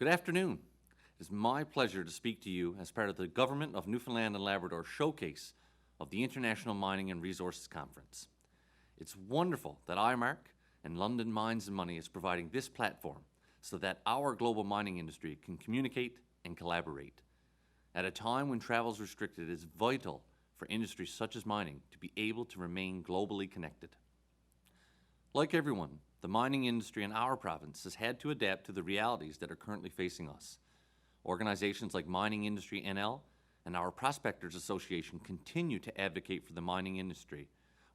Good afternoon. It is my pleasure to speak to you as part of the Government of Newfoundland and Labrador showcase of the International Mining and Resources Conference. It's wonderful that IMARC and London Mines and Money is providing this platform so that our global mining industry can communicate and collaborate. At a time when travel is restricted, it is vital for industries such as mining to be able to remain globally connected. Like everyone, the mining industry in our province has had to adapt to the realities that are currently facing us. Organizations like Mining Industry NL and our Prospectors Association continue to advocate for the mining industry,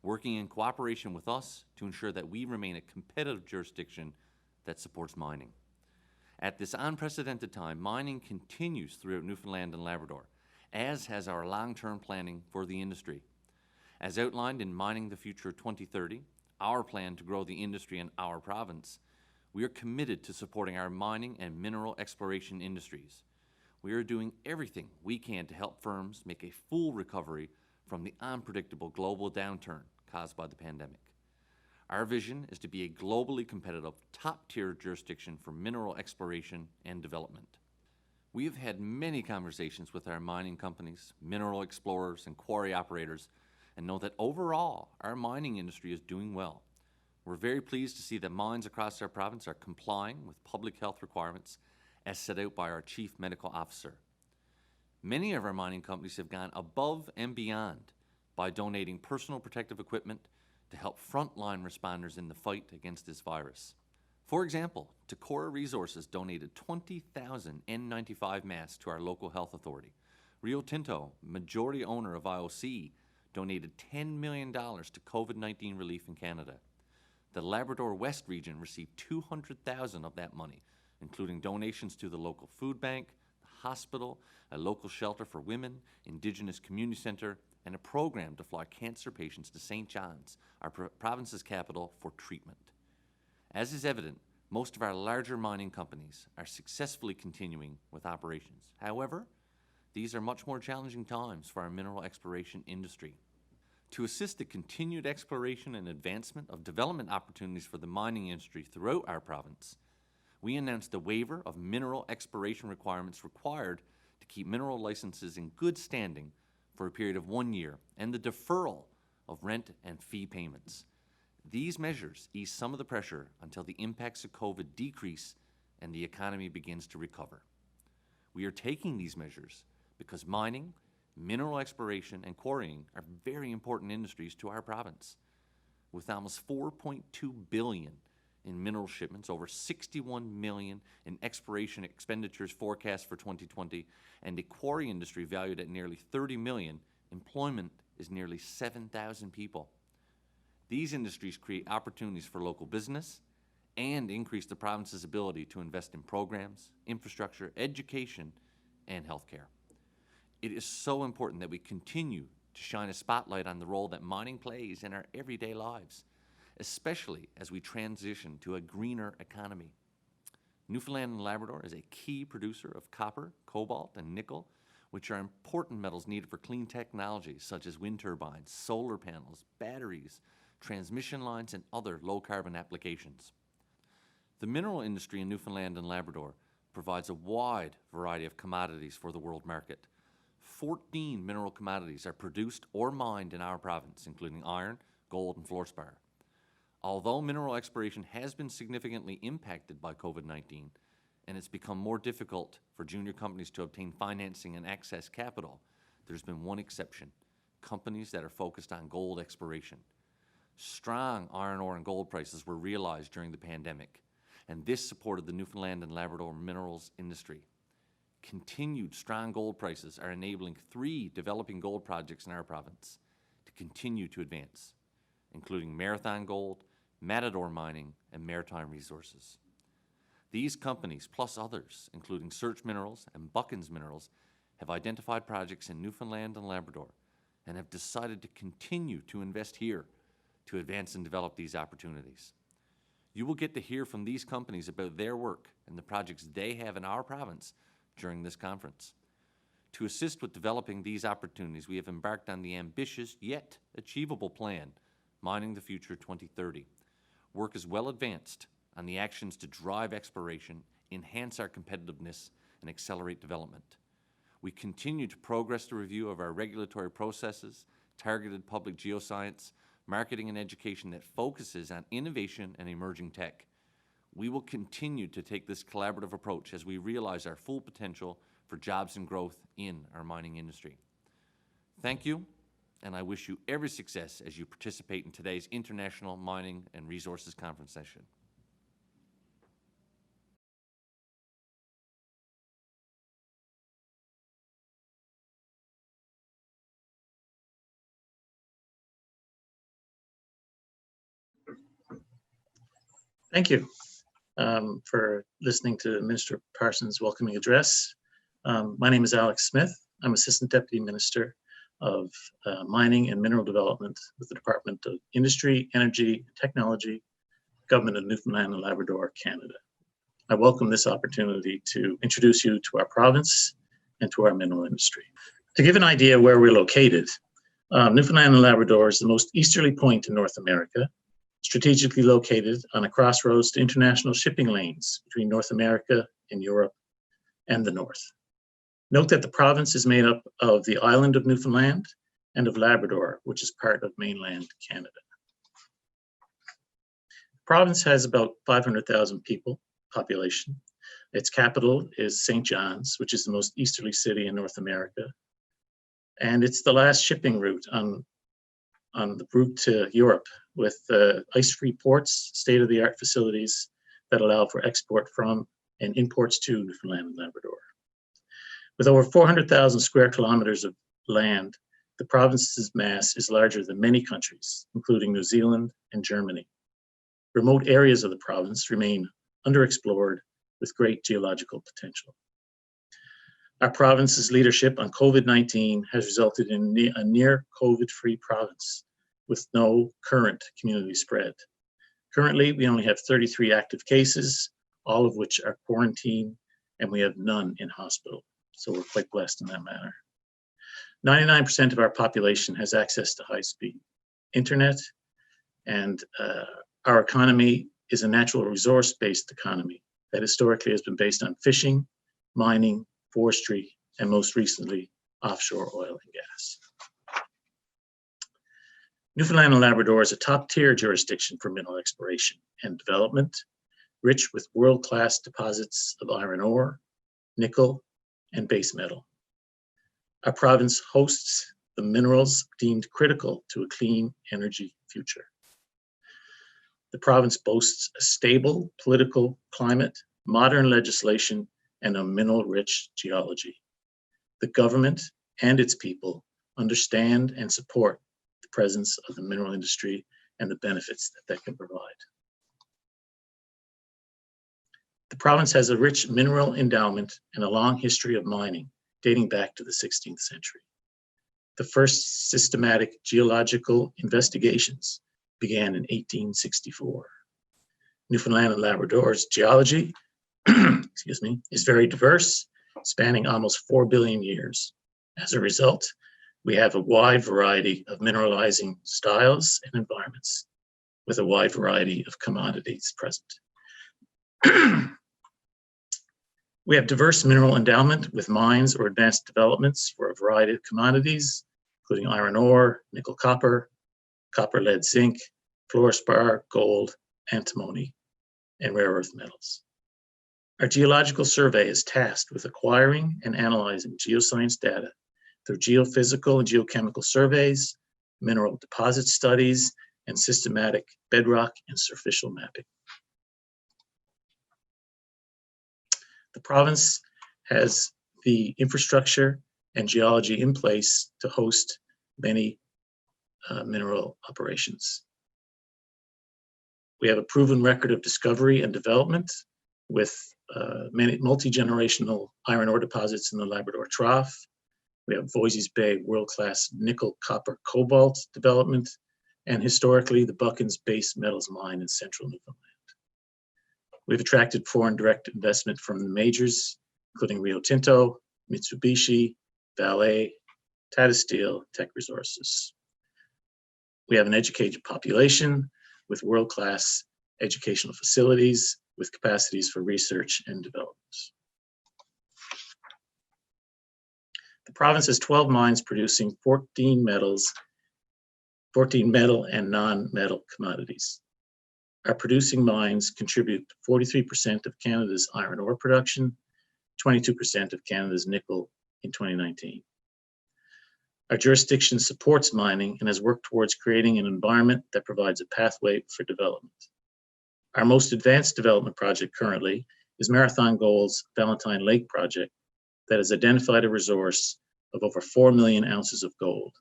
working in cooperation with us to ensure that we remain a competitive jurisdiction that supports mining. At this unprecedented time, mining continues throughout Newfoundland and Labrador, as has our long-term planning for the industry. As outlined in Mining the Future 2030, our plan to grow the industry in our province, we are committed to supporting our mining and mineral exploration industries. We are doing everything we can to help firms make a full recovery from the unpredictable global downturn caused by the pandemic. Our vision is to be a globally competitive, top-tier jurisdiction for mineral exploration and development. We have had many conversations with our mining companies, mineral explorers, and quarry operators, and know that overall, our mining industry is doing well. We're very pleased to see that mines across our province are complying with public health requirements as set out by our Chief Medical Officer. Many of our mining companies have gone above and beyond by donating personal protective equipment to help frontline responders in the fight against this virus. For example, Tacora Resources donated 20,000 N95 masks to our local health authority. Rio Tinto, majority owner of IOC, donated $10 million to COVID-19 relief in Canada. The Labrador West region received $200,000 of that money, including donations to the local food bank, the hospital, a local shelter for women, Indigenous community center, and a program to fly cancer patients to St. John's, our province's capital, for treatment. As is evident, most of our larger mining companies are successfully continuing with operations. However, these are much more challenging times for our mineral exploration industry. To assist the continued exploration and advancement of development opportunities for the mining industry throughout our province, we announced the waiver of mineral exploration requirements required to keep mineral licenses in good standing for a period of 1 year and the deferral of rent and fee payments. These measures ease some of the pressure until the impacts of COVID decrease and the economy begins to recover. We are taking these measures because mining, mineral exploration, and quarrying are very important industries to our province. With almost $4.2 billion in mineral shipments, over $61 million in exploration expenditures forecast for 2020, and a quarry industry valued at nearly $30 million, employment is nearly 7,000 people. These industries create opportunities for local business and increase the province's ability to invest in programs, infrastructure, education, and healthcare. It is so important that we continue to shine a spotlight on the role that mining plays in our everyday lives, especially as we transition to a greener economy. Newfoundland and Labrador is a key producer of copper, cobalt, and nickel, which are important metals needed for clean technologies such as wind turbines, solar panels, batteries, transmission lines, and other low-carbon applications. The mineral industry in Newfoundland and Labrador provides a wide variety of commodities for the world market. 14 mineral commodities are produced or mined in our province, including iron, gold, and fluorspar. Although mineral exploration has been significantly impacted by COVID-19, and it's become more difficult for junior companies to obtain financing and access capital, there's been one exception: companies that are focused on gold exploration. Strong iron ore and gold prices were realized during the pandemic, and this supported the Newfoundland and Labrador minerals industry. Continued strong gold prices are enabling 3 developing gold projects in our province to continue to advance, including Marathon Gold, Matador Mining, and Maritime Resources. These companies, plus others, including Search Minerals and Buckins Minerals, have identified projects in Newfoundland and Labrador and have decided to continue to invest here to advance and develop these opportunities. You will get to hear from these companies about their work and the projects they have in our province during this conference. To assist with developing these opportunities, we have embarked on the ambitious yet achievable plan, Mining the Future 2030. Work is well advanced on the actions to drive exploration enhance our competitiveness, and accelerate development. We continue to progress the review of our regulatory processes, targeted public geoscience, marketing and education that focuses on innovation and emerging tech. We will continue to take this collaborative approach as we realize our full potential for jobs and growth in our mining industry. Thank you, and I wish you every success as you participate in today's International Mining and Resources Conference session. Thank you for listening to Minister Parsons' welcoming address. My name is Alex Smith. I'm Assistant Deputy Minister of Mining and Mineral Development with the Department of Industry, Energy, Technology, Government of Newfoundland and Labrador, Canada. I welcome this opportunity to introduce you to our province and to our mineral industry. To give an idea where we're located, Newfoundland and Labrador is the most easterly point in North America, strategically located on a crossroads to international shipping lanes between North America and Europe and the North. Note that the province is made up of the island of Newfoundland and of Labrador, which is part of mainland Canada. The province has about 500,000 people population. Its capital is St. John's, which is the most easterly city in North America. And it's the last shipping route on the route to Europe, with ice-free ports, state-of-the-art facilities that allow for export from and imports to Newfoundland and Labrador. With over 400,000 square kilometers of land, the province's mass is larger than many countries, including New Zealand and Germany. Remote areas of the province remain underexplored with great geological potential. Our province's leadership on COVID-19 has resulted in a near COVID-free province with no current community spread. Currently, we only have 33 active cases, all of which are quarantined, and we have none in hospital. So we're quite blessed in that manner. 99% of our population has access to high-speed internet, and our economy is a natural resource-based economy that historically has been based on fishing, mining, forestry, and most recently, offshore oil and gas. Newfoundland and Labrador is a top-tier jurisdiction for mineral exploration and development, rich with world-class deposits of iron ore, nickel, and base metal. Our province hosts the minerals deemed critical to a clean energy future. The province boasts a stable political climate, modern legislation, and a mineral-rich geology. The government and its people understand and support the presence of the mineral industry and the benefits that can provide. The province has a rich mineral endowment and a long history of mining dating back to the 16th century. The first systematic geological investigations began in 1864. Newfoundland and Labrador's geology is very diverse, spanning almost 4 billion years. As a result, we have a wide variety of mineralizing styles and environments with a wide variety of commodities present. We have diverse mineral endowment with mines or advanced developments for a variety of commodities, including iron ore, nickel copper, copper lead zinc, fluorspar, gold, antimony, and rare earth metals. Our geological survey is tasked with acquiring and analyzing geoscience data through geophysical and geochemical surveys, mineral deposit studies, and systematic bedrock and superficial mapping. The province has the infrastructure and geology in place to host many mineral operations. We have a proven record of discovery and development with many multi-generational iron ore deposits in the Labrador Trough. We have Voisey's Bay world-class nickel, copper, cobalt development, and historically the Buckins base metals mine in central Newfoundland. We've attracted foreign direct investment from the majors, including Rio Tinto, Mitsubishi, Vale, Tata Steel, Teck Resources. We have an educated population with world-class educational facilities with capacities for research and development. The province has 12 mines producing 14 metal and non-metal commodities. Our producing mines contribute 43% of Canada's iron ore production, 22% of Canada's nickel in 2019. Our jurisdiction supports mining and has worked towards creating an environment that provides a pathway for development. Our most advanced development project currently is Marathon Gold's Valentine Lake project that has identified a resource of over 4 million ounces of gold.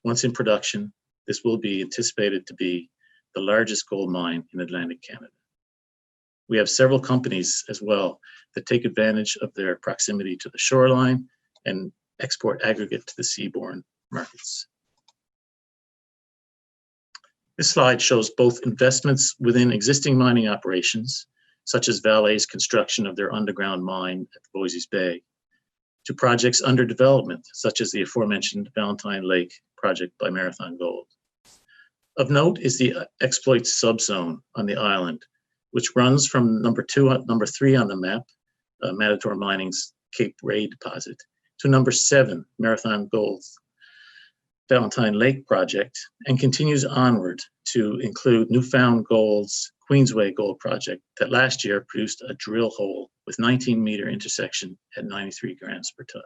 Once in production, this will be anticipated to be the largest gold mine in Atlantic Canada. We have several companies as well that take advantage of their proximity to the shoreline and export aggregate to the seaborne markets. This slide shows both investments within existing mining operations, such as Vale's construction of their underground mine at Voisey's Bay, to projects under development, such as the aforementioned Valentine Lake project by Marathon Gold. Of note is the exploit subzone on the island, which runs from number 3 on the map, Matador Mining's Cape Ray deposit, to number 7, Marathon Gold's Valentine Lake project, and continues onward to include Newfoundland Gold's Queensway Gold project that last year produced a drill hole with 19-meter intersection at 93 grams per ton.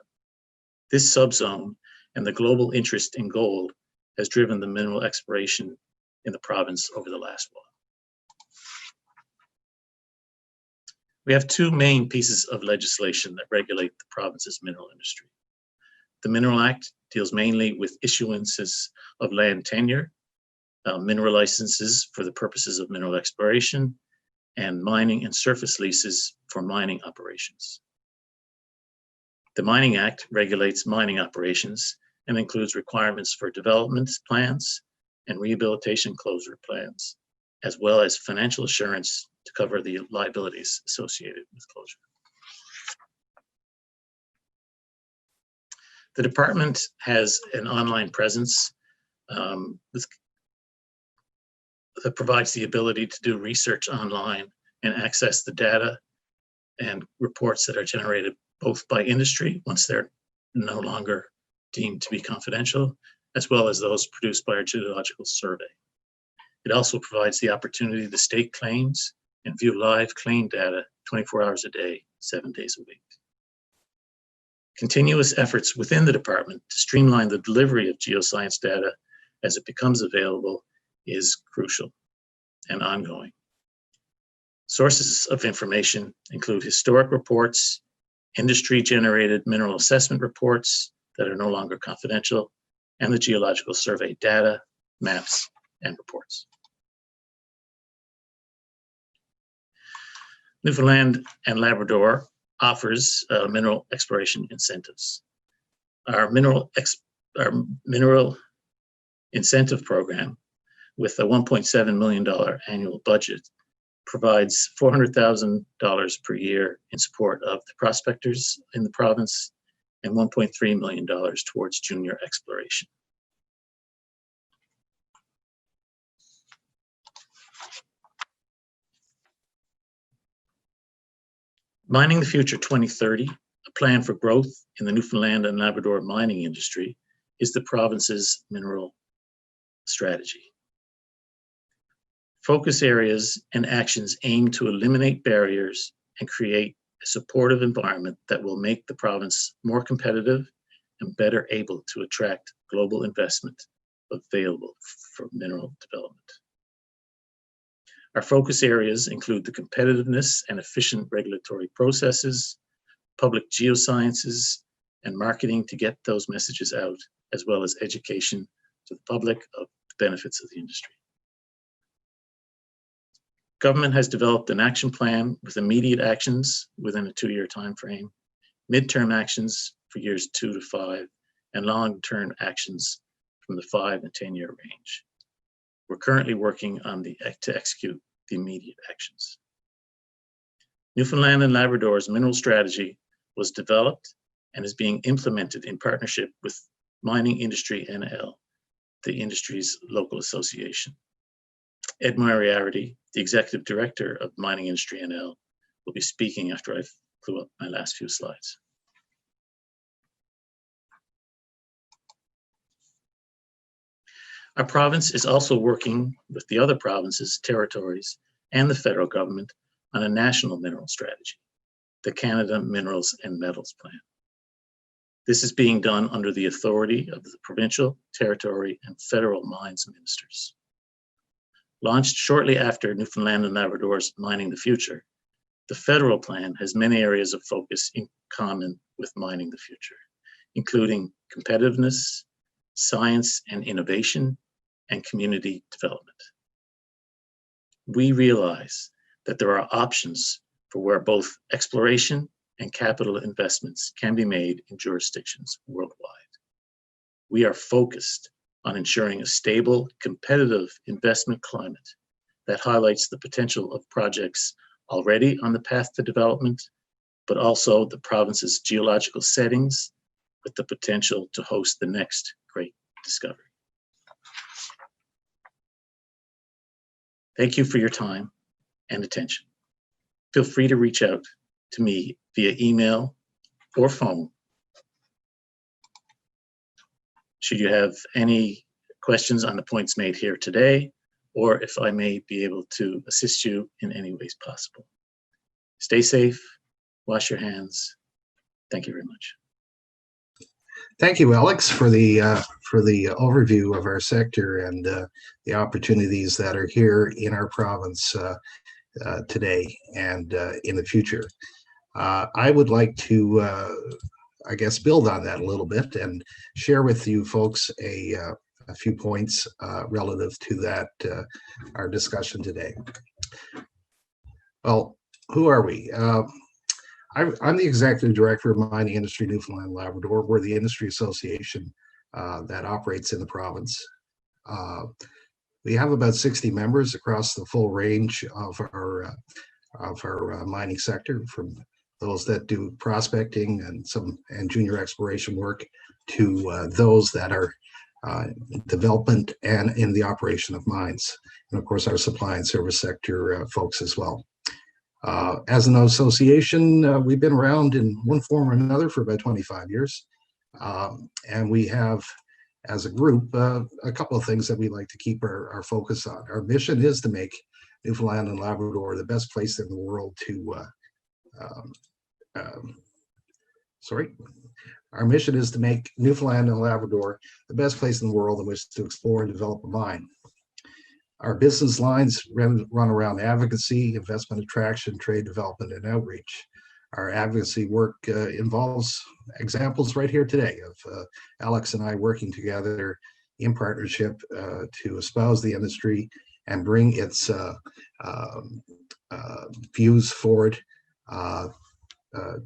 This subzone and the global interest in gold has driven the mineral exploration in the province over the last while. We have 2 main pieces of legislation that regulate the province's mineral industry. The Mineral Act deals mainly with issuances of land tenure, mineral licenses for the purposes of mineral exploration, and mining and surface leases for mining operations. The Mining Act regulates mining operations and includes requirements for development plans and rehabilitation closure plans, as well as financial assurance to cover the liabilities associated with closure. The department has an online presence that provides the ability to do research online and access the data and reports that are generated both by industry, once they're no longer deemed to be confidential, as well as those produced by our geological survey. It also provides the opportunity to stake claims and view live claim data 24 hours a day, 7 days a week. Continuous efforts within the department to streamline the delivery of geoscience data as it becomes available is crucial and ongoing. Sources of information include historic reports, industry-generated mineral assessment reports that are no longer confidential, and the geological survey data, maps, and reports. Newfoundland and Labrador offers mineral exploration incentives. Our mineral incentive program, with a $1.7 million annual budget, provides $400,000 per year in support of the prospectors in the province and $1.3 million towards junior exploration. Mining the Future 2030, a plan for growth in the Newfoundland and Labrador mining industry, is the province's mineral strategy. Focus areas and actions aim to eliminate barriers and create a supportive environment that will make the province more competitive and better able to attract global investment available for mineral development. Our focus areas include the competitiveness and efficient regulatory processes, public geosciences, and marketing to get those messages out, as well as education to the public of the benefits of the industry. Government has developed an action plan with immediate actions within a 2-year time frame, midterm actions for years 2 to 5, and long-term actions from the 5 and 10-year range. We're currently working on to execute the immediate actions. Newfoundland and Labrador's mineral strategy was developed and is being implemented in partnership with Mining Industry NL, the industry's local association. Ed Moriarity, the Executive Director of Mining Industry NL, will be speaking after I've flew up my last few slides. Our province is also working with the other provinces, territories, and the federal government on a national mineral strategy, the Canada Minerals and Metals Plan. This is being done under the authority of the provincial, territory, and federal mines ministers. Launched shortly after Newfoundland and Labrador's Mining the Future, the federal plan has many areas of focus in common with Mining the Future, including competitiveness, science and innovation, and community development. We realize that there are options for where both exploration and capital investments can be made in jurisdictions worldwide. We are focused on ensuring a stable, competitive investment climate that highlights the potential of projects already on the path to development, but also the province's geological settings with the potential to host the next great discovery. Thank you for your time and attention. Feel free to reach out to me via email or phone should you have any questions on the points made here today, or if I may be able to assist you in any ways possible. Stay safe, wash your hands. Thank you very much. Thank you, Alex, for the overview of our sector and the opportunities that are here in our province today and in the future. I would like to, I guess, build on that a little bit and share with you folks a few points relative to that, our discussion today. Well, who are we? I'm the Executive Director of Mining Industry Newfoundland and Labrador. We're the industry association that operates in the province. We have about 60 members across the full range of our mining sector, from those that do prospecting and junior exploration work to those that are development and in the operation of mines, and of course our supply and service sector folks as well. As an association, we've been around in one form or another for about 25 years. And we have, as a group, a couple of things that we like to keep our focus on. Our mission is to make Newfoundland and Labrador the best place in the world to, Our mission is to make Newfoundland and Labrador the best place in the world in which to explore and develop a mine. Our business lines run around advocacy, investment attraction, trade development, and outreach. Our advocacy work involves examples right here today of Alex and I working together in partnership to espouse the industry and bring its views forward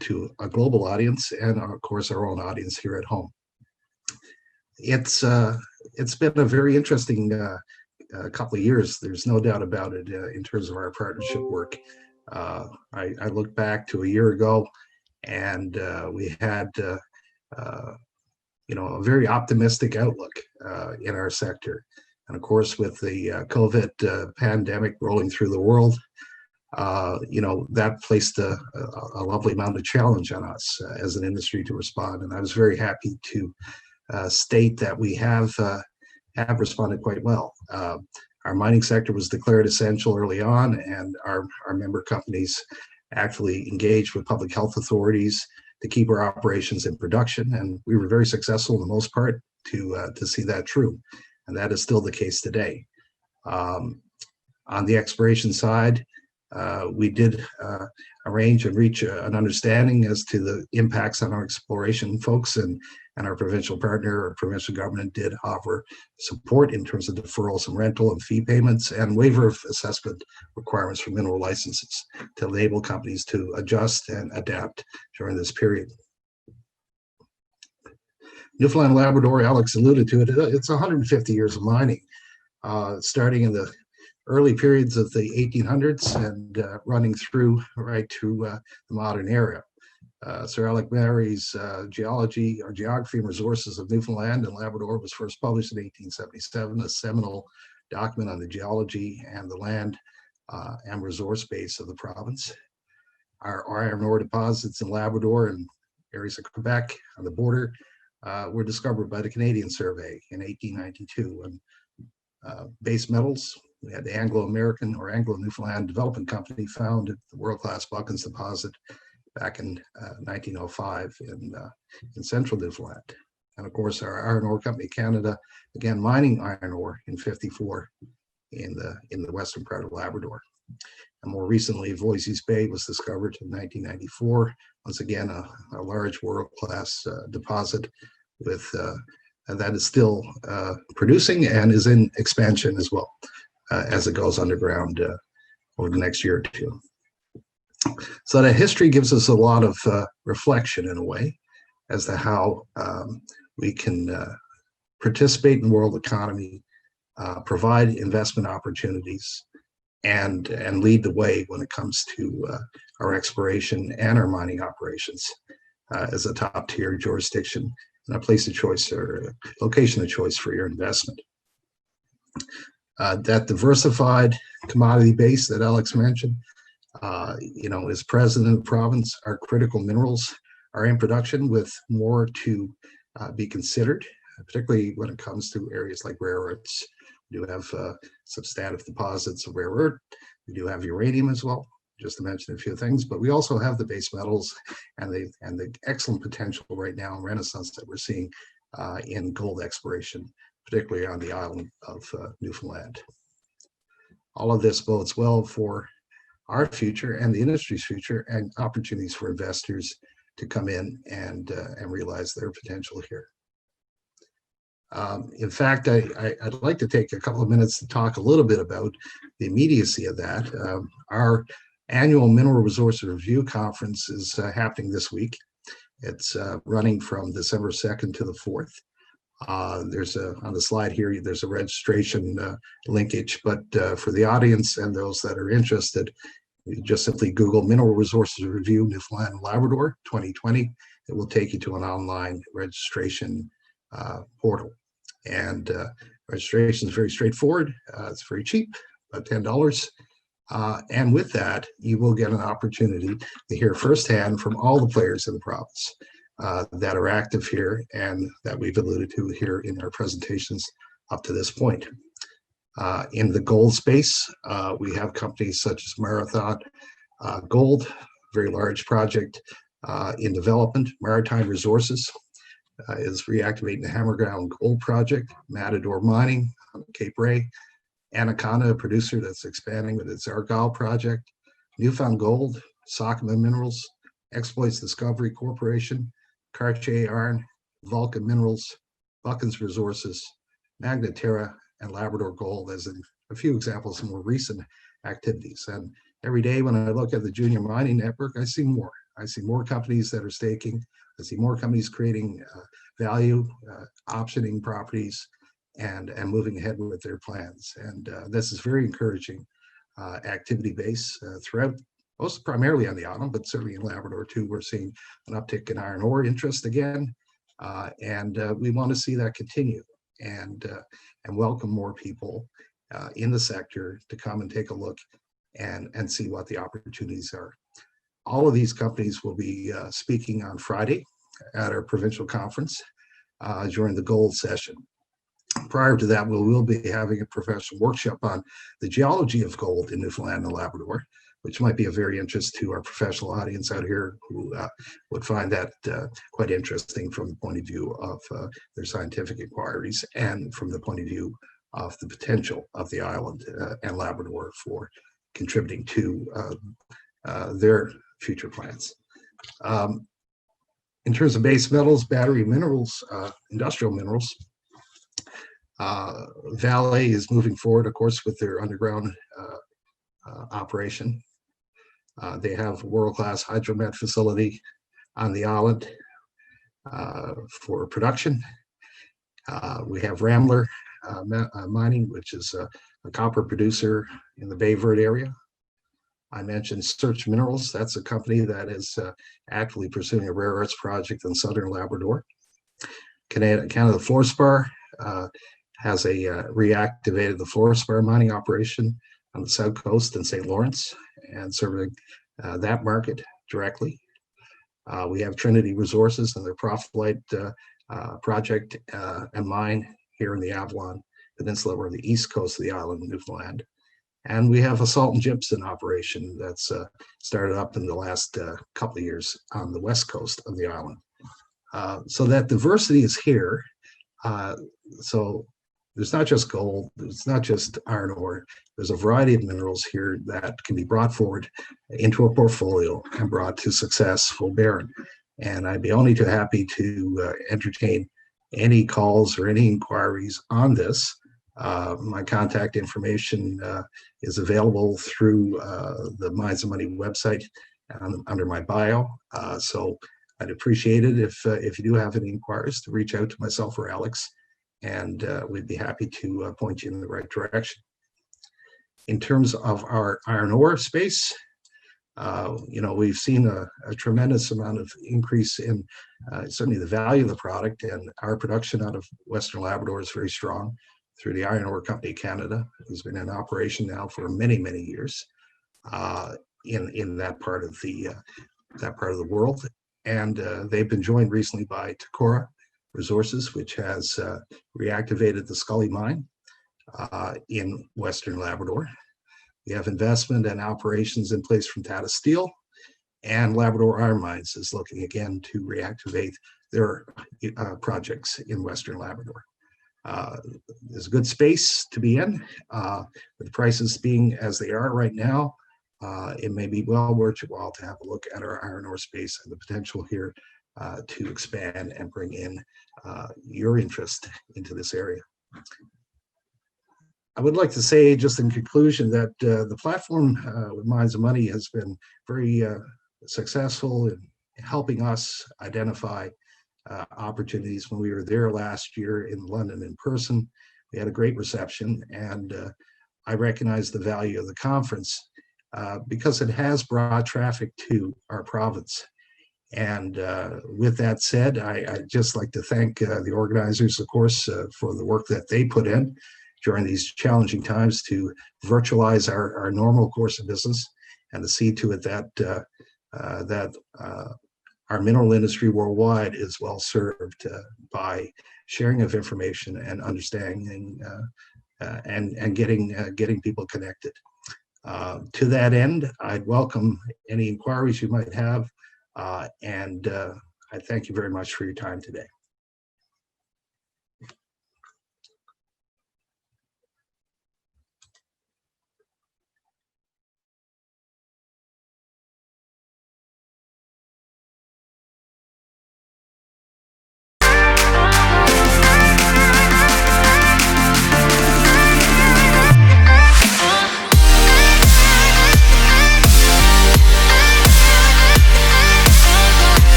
to a global audience and, of course, our own audience here at home. It's been a very interesting couple of years, there's no doubt about it, in terms of our partnership work. I look back to a year ago, and we had a very optimistic outlook in our sector. And of course, with the COVID pandemic rolling through the world, that placed a lovely amount of challenge on us as an industry to respond. And I was very happy to state that we have responded quite well. Our mining sector was declared essential early on, and our member companies actually engaged with public health authorities to keep our operations in production, and we were very successful in the most part to see that true, and that is still the case today. On the exploration side, we did arrange and reach an understanding as to the impacts on our exploration folks, and our provincial partner, or provincial government, did offer support in terms of deferrals and rental and fee payments and waiver of assessment requirements for mineral licenses to enable companies to adjust and adapt during this period. Newfoundland and Labrador, Alex alluded to it, it's 150 years of mining, starting in the early periods of the 1800s and running through right to the modern era. Sir Alec Mary's Geology or Geography and Resources of Newfoundland and Labrador was first published in 1877, a seminal document on the geology and the land and resource base of the province. Our iron ore deposits in Labrador and areas of Quebec on the border were discovered by the Canadian Survey in 1892. And base metals, we had the Anglo-American or Anglo-Newfoundland Development Company founded the world-class Buckins deposit back in 1905 in central Newfoundland. And of course, our Iron Ore Company Canada began mining iron ore in 54 in the western part of Labrador. And more recently, Voisey's Bay was discovered in 1994. Once again, a large world-class deposit with and that is still producing and is in expansion as well as it goes underground over the next year or two. So that history gives us a lot of reflection in a way as to how we can participate in the world economy, provide investment opportunities, and lead the way when it comes to our exploration and our mining operations as a top tier jurisdiction and a place of choice or location of choice for your investment. That diversified commodity base that Alex mentioned, is present in the province. Our critical minerals are in production with more to be considered, particularly when it comes to areas like rare earths. We do have substantive deposits of rare earth. We do have uranium as well, just to mention a few things, but we also have the base metals and the excellent potential right now and renaissance that we're seeing in gold exploration, particularly on the island of Newfoundland. All of this bodes well for our future and the industry's future and opportunities for investors to come in and realize their potential here. In fact, I'd like to take a couple of minutes to talk a little bit about the immediacy of that. Our annual Mineral Resources Review Conference is happening this week. It's running from December 2nd to the 4th. There's on the slide here, there's a registration linkage, but for the audience and those that are interested, you just simply Google Mineral Resources Review Newfoundland and Labrador 2020. It will take you to an online registration portal. And registration is very straightforward. It's very cheap, about $10. And with that, you will get an opportunity to hear firsthand from all the players in the province that are active here and that we've alluded to here in our presentations up to this point. In the gold space, we have companies such as Marathon Gold, very large project in development. Maritime Resources is reactivating the Hammerground Gold Project. Matador Mining on Cape Ray. Anaconda, a producer that's expanding with its Argyle project. Newfound Gold, Sockman Minerals, Exploits Discovery Corporation, Cartier Iron, Vulcan Minerals, Buckins Resources, Magna Terra, and Labrador Gold as a few examples of more recent activities. And every day when I look at the junior mining network, I see more. I see more companies that are staking. I see more companies creating value, optioning properties, and moving ahead with their plans. And this is very encouraging activity base throughout, most primarily on the island, but certainly in Labrador too. We're seeing an uptick in iron ore interest again, and we want to see that continue and welcome more people in the sector to come and take a look and see what the opportunities are. All of these companies will be speaking on Friday at our provincial conference during the gold session. Prior to that, we will be having a professional workshop on the geology of gold in Newfoundland and Labrador, which might be of very interest to our professional audience out here who would find that quite interesting from the point of view of their scientific inquiries and from the point of view of the potential of the island and Labrador for contributing to their future plans. In terms of base metals, battery minerals, industrial minerals, Vale is moving forward, of course, with their underground operation. They have a world-class hydromet facility on the island for production. We have Rambler Mining, which is a copper producer in the Bay Verde area. I mentioned Search Minerals. That's a company that is actively pursuing a rare earths project in southern Labrador. Canada Fluorspar has reactivated the fluorspar mining operation on the south coast in St. Lawrence and serving that market directly. We have Trinity Resources and their Prophyllite project and mine here in the Avalon Peninsula or the east coast of the island of Newfoundland. And we have a salt and gypsum operation that's started up in the last couple of years on the west coast of the island. So that diversity is here. So there's not just gold, it's not just iron ore. There's a variety of minerals here that can be brought forward into a portfolio and brought to successful bearing. And I'd be only too happy to entertain any calls or any inquiries on this. My contact information is available through the Mines of Money website under my bio. So I'd appreciate it if you do have any inquiries to reach out to myself or Alex, and we'd be happy to point you in the right direction. In terms of our iron ore space, we've seen a tremendous amount of increase in certainly the value of the product, and our production out of Western Labrador is very strong through the Iron Ore Company of Canada, who's been in operation now for many, many years in that part of the world. And they've been joined recently by Takora Resources, which has reactivated the Scully mine in Western Labrador. We have investment and operations in place from Tata Steel, and Labrador Iron Mines is looking again to reactivate their projects in Western Labrador. There's a good space to be in. With the prices being as they are right now, it may be well worth your while to have a look at our iron ore space and the potential here to expand and bring in your interest into this area. I would like to say, just in conclusion, that the platform with Mines of Money has been very successful in helping us identify opportunities. When we were there last year in London in person, we had a great reception, and I recognize the value of the conference because it has brought traffic to our province. And with that said, I'd just like to thank the organizers, of course, for the work that they put in during these challenging times to virtualize our normal course of business, and to see to it that our mineral industry worldwide is well served by sharing of information and understanding and getting people connected. To that end, I'd welcome any inquiries you might have, and I thank you very much for your time today.